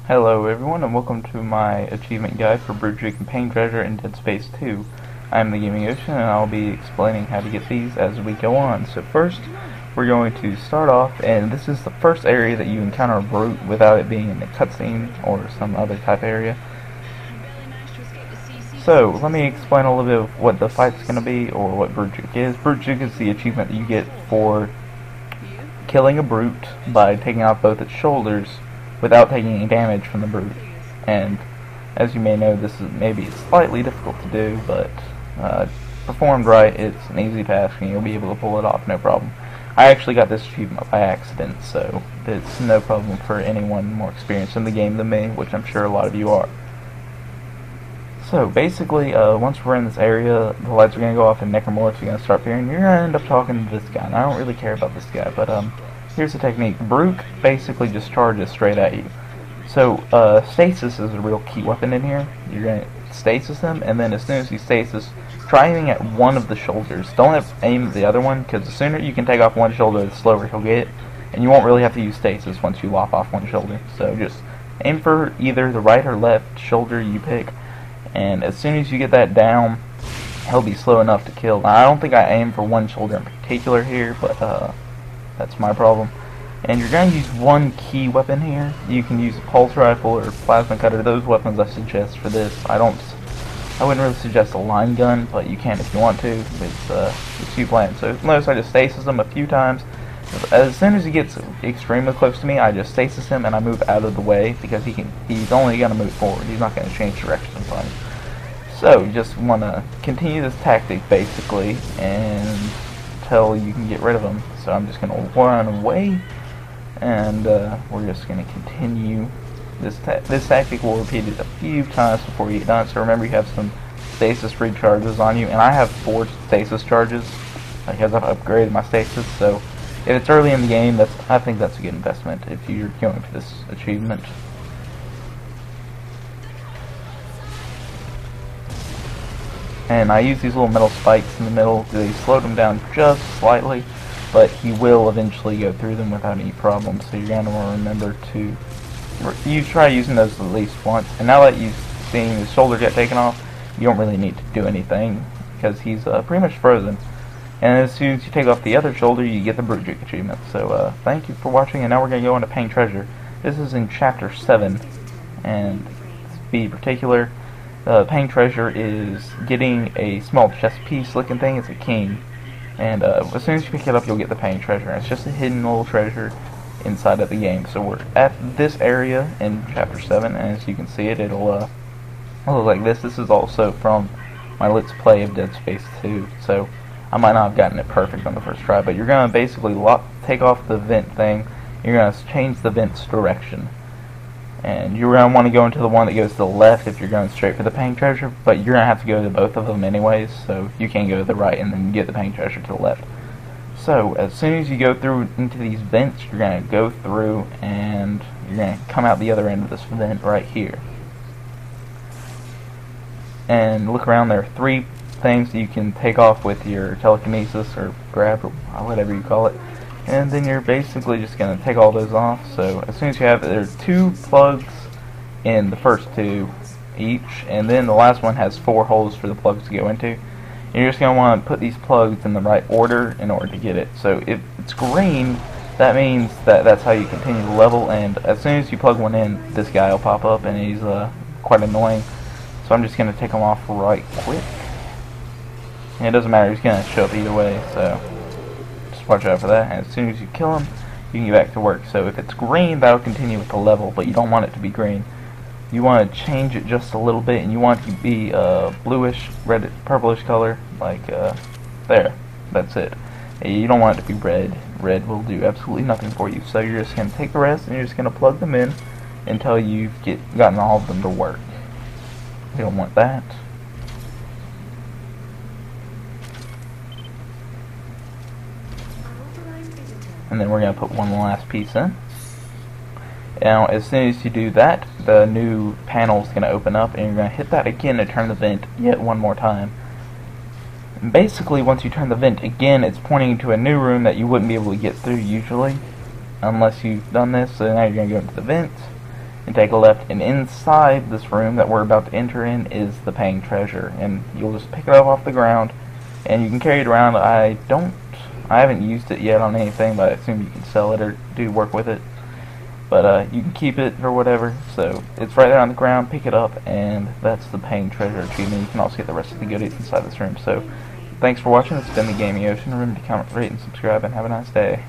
Hello everyone and welcome to my achievement guide for Juke and Peng treasure in Dead Space 2. I am TheGamingOcean and I'll be explaining how to get these as we go on. So first, we're going to start off, and this is the first area that you encounter a brute without it being in the cutscene or some other type area. So, let me explain a little bit of what the fight's going to be, or what Juke is. Juke is the achievement that you get for killing a brute by taking off both its shoulders without taking any damage from the brute. And as you may know, this is maybe slightly difficult to do, but performed right, it's an easy task and you'll be able to pull it off no problem. I actually got this achievement by accident, so it's no problem for anyone more experienced in the game than me, which I'm sure a lot of you are. So basically, once we're in this area, the lights are going to go off and necromorphs are going to start appearing. You're going to end up talking to this guy, and I don't really care about this guy, but here's the technique. Brute basically just charges straight at you. So stasis is a real key weapon in here. You're going to stasis him, and then as soon as you stasis, try aiming at one of the shoulders. Don't aim at the other one, because the sooner you can take off one shoulder, the slower he'll get, and you won't really have to use stasis once you lop off one shoulder. So just aim for either the right or left shoulder you pick, and as soon as you get that down, he'll be slow enough to kill. Now, I don't think I aim for one shoulder in particular here, but that's my problem. And you're going to use one key weapon here. You can use a pulse rifle or plasma cutter. Those weapons I suggest for this. I wouldn't really suggest a line gun, but you can if you want to. It's you playing. So notice I just stasis him a few times. As soon as he gets extremely close to me, I just stasis him and I move out of the way, because he's only going to move forward. He's not going to change direction in front of me. So you just want to continue this tactic basically until you can get rid of him. So I'm just going to run away, and we're just going to continue. This tactic will repeat it a few times before you get done. So remember, you have some stasis recharges on you, and I have 4 stasis charges because I've upgraded my stasis. So if it's early in the game, I think that's a good investment if you're going for this achievement. And I use these little metal spikes in the middle. They slowed him down just slightly, but he will eventually go through them without any problems. So you're going to want to remember to try using those at least once. And now that you've seen his shoulder get taken off, you don't really need to do anything, because he's pretty much frozen. And as soon as you take off the other shoulder, you get the Juke achievement. So thank you for watching, and now we're going to go into Peng treasure. This is in chapter 7, and to be particular, Peng treasure is getting a small chess piece looking thing. It's a king, and as soon as you pick it up, you'll get the Peng treasure. It's just a hidden little treasure inside of the game. So we're at this area in chapter 7, and as you can see it'll look like this. This is also from my Let's Play of Dead Space 2, so I might not have gotten it perfect on the first try, but you're going to basically take off the vent thing. You're going to change the vent's direction, and you're going to want to go into the one that goes to the left if you're going straight for the Peng treasure, but you're going to have to go to both of them anyways, so you can't go to the right and then get the Peng treasure to the left. So as soon as you go through into these vents, you're going to go through and you're going to come out the other end of this vent right here. And look around, there are 3 things you can take off with your telekinesis or grab or whatever you call it, and then you're basically just going to take all those off. So as soon as you have it, there are 2 plugs in the first 2 each, and then the last one has 4 holes for the plugs to go into. You're just going to want to put these plugs in the right order in order to get it. So if it's green, that means that's how you continue the level, and as soon as you plug one in, this guy will pop up, and he's quite annoying. So I'm just going to take him off right quick. And it doesn't matter, he's going to show up either way, so just watch out for that. And as soon as you kill him, you can get back to work. So if it's green, that'll continue with the level, but you don't want it to be green. You want to change it just a little bit, and you want it to be bluish, red, purplish color, like there. That's it. You don't want it to be red. Red will do absolutely nothing for you. So you're just going to take the rest, and you're just going to plug them in until you've gotten all of them to work. You don't want that. And then we're going to put one last piece in. Now, as soon as you do that, the new panel is going to open up, and you're going to hit that again to turn the vent yet one more time. And basically, once you turn the vent again, it's pointing to a new room that you wouldn't be able to get through usually, unless you've done this. So now you're going to go into the vent, and take a left, and inside this room that we're about to enter in is the Peng treasure, and you'll just pick it up off the ground, and you can carry it around. I haven't used it yet on anything, but I assume you can sell it or do work with it. But you can keep it or whatever. So it's right there on the ground. Pick it up, and that's the Peng treasure achievement. You can also get the rest of the goodies inside this room. So thanks for watching. It's been the Gaming Ocean. Remember to comment, rate, and subscribe, and have a nice day.